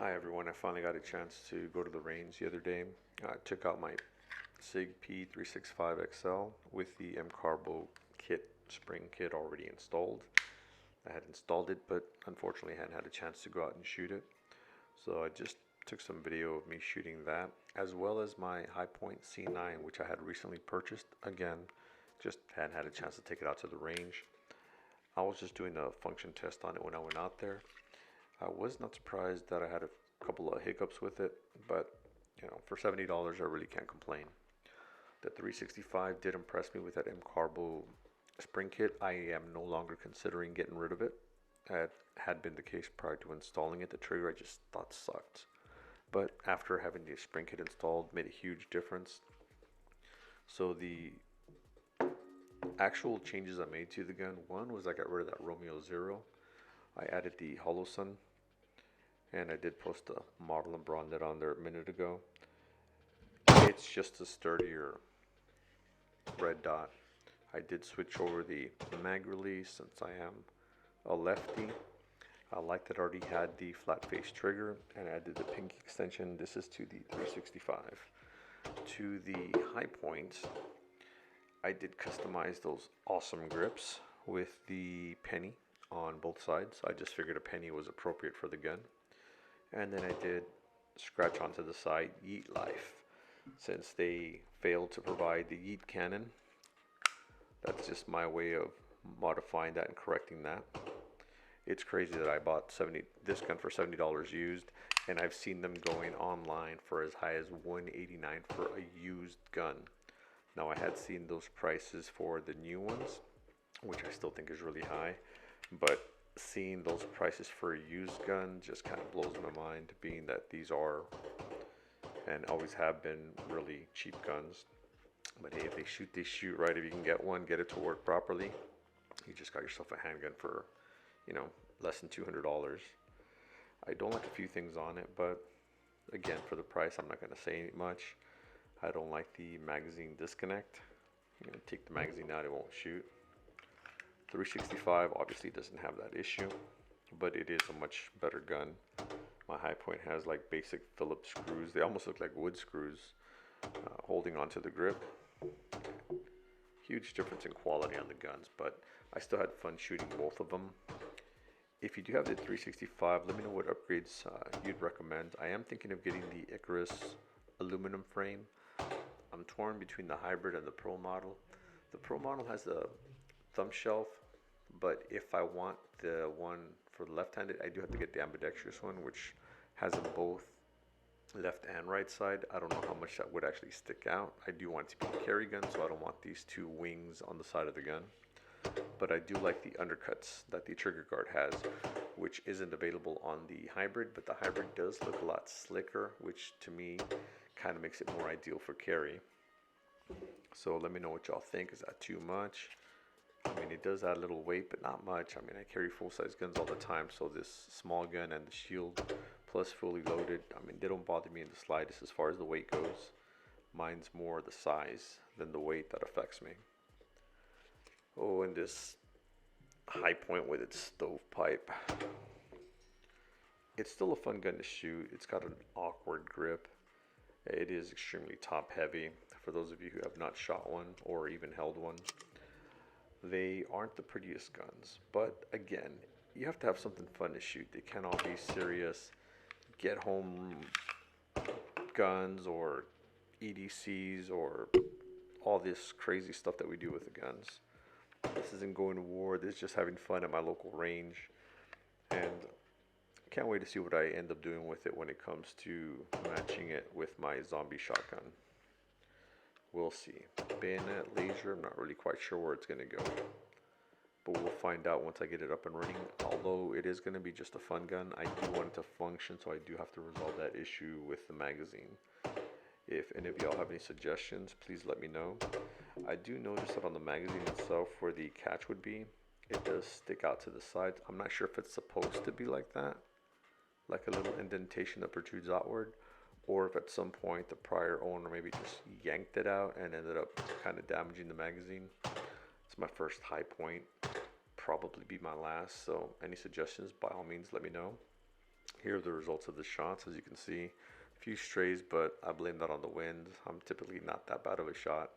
Hi everyone, I finally got a chance to go to the range the other day. I took out my SIG P365XL with the MCarbo spring kit already installed. I had installed it, but unfortunately hadn't had a chance to go out and shoot it. So I just took some video of me shooting that, as well as my High Point C9, which I had recently purchased. Again, just hadn't had a chance to take it out to the range. I was just doing a function test on it when I went out there. I was not surprised that I had a couple of hiccups with it, but for $70, I really can't complain. The 365 did impress me with that MCarbo spring kit. I am no longer considering getting rid of it. That had been the case prior to installing it. The trigger I just thought sucked. But after having the spring kit installed, made a huge difference. So the actual changes I made to the gun, one was I got rid of that Romeo Zero. I added the Hollow Sun, and I did post a model and bronze net on there a minute ago. It's just a sturdier red dot. I did switch over the mag release since I am a lefty. I liked that it already had the flat face trigger, and I did the pink extension. This is to the 365. To the high point, I did customize those awesome grips with the penny on both sides. I just figured a penny was appropriate for the gun. And then I did scratch onto the side Yeet Life. Since they failed to provide the Yeet cannon, that's just my way of modifying that and correcting that. It's crazy that I bought this gun for $70 used, and I've seen them going online for as high as $189 for a used gun. Now I had seen those prices for the new ones, which I still think is really high, but seeing those prices for a used gun just kind of blows my mind, being that these are and always have been really cheap guns. But hey, if they shoot, they shoot, right? If you can get one, get it to work properly, you just got yourself a handgun for less than $200. I don't like a few things on it, but again, for the price, I'm not going to say much. I don't like the magazine disconnect. Take the magazine out, it won't shoot. 365 obviously doesn't have that issue, but it is a much better gun. My High Point has like basic Phillips screws. They almost look like wood screws holding onto the grip. Huge difference in quality on the guns, but I still had fun shooting both of them. If you do have the 365, let me know what upgrades you'd recommend. I am thinking of getting the Icarus aluminum frame. I'm torn between the hybrid and the Pro model. The Pro model has a thumb shelf, but if I want the one for the left-handed, I do have to get the ambidextrous one, which has them both left and right side. I don't know how much that would actually stick out. I do want it to be a carry gun, so I don't want these two wings on the side of the gun. But I do like the undercuts that the trigger guard has, which isn't available on the hybrid, but the hybrid does look a lot slicker, which to me kind of makes it more ideal for carry. So let me know what y'all think. Is that too much? I mean, it does add a little weight, but not much. I mean, I carry full-size guns all the time, so this small gun and the shield plus fully loaded, I mean, they don't bother me in the slightest as far as the weight goes. Mine's more the size than the weight that affects me. Oh, and this High Point with its stovepipe. It's still a fun gun to shoot. It's got an awkward grip. It is extremely top heavy. For those of you who have not shot one or even held one, they aren't the prettiest guns, but again, you have to have something fun to shoot. They can't all be serious get home guns or EDCs or all this crazy stuff that we do with the guns. This isn't going to war. This is just having fun at my local range, and can't wait to see what I end up doing with it when it comes to matching it with my zombie shotgun. We'll see. Bayonet, laser, I'm not really quite sure where it's going to go, but we'll find out once I get it up and running. Although it is going to be just a fun gun, I do want it to function, so I do have to resolve that issue with the magazine. If any of y'all have any suggestions, please let me know. I do notice that on the magazine itself, where the catch would be, it does stick out to the sides. I'm not sure if it's supposed to be like that, like a little indentation that protrudes outward, or if at some point the prior owner maybe just yanked it out and ended up kind of damaging the magazine. It's my first High Point, probably be my last, so any suggestions, by all means, let me know. Here are the results of the shots. As you can see, a few strays, but I blame that on the wind. I'm typically not that bad of a shot.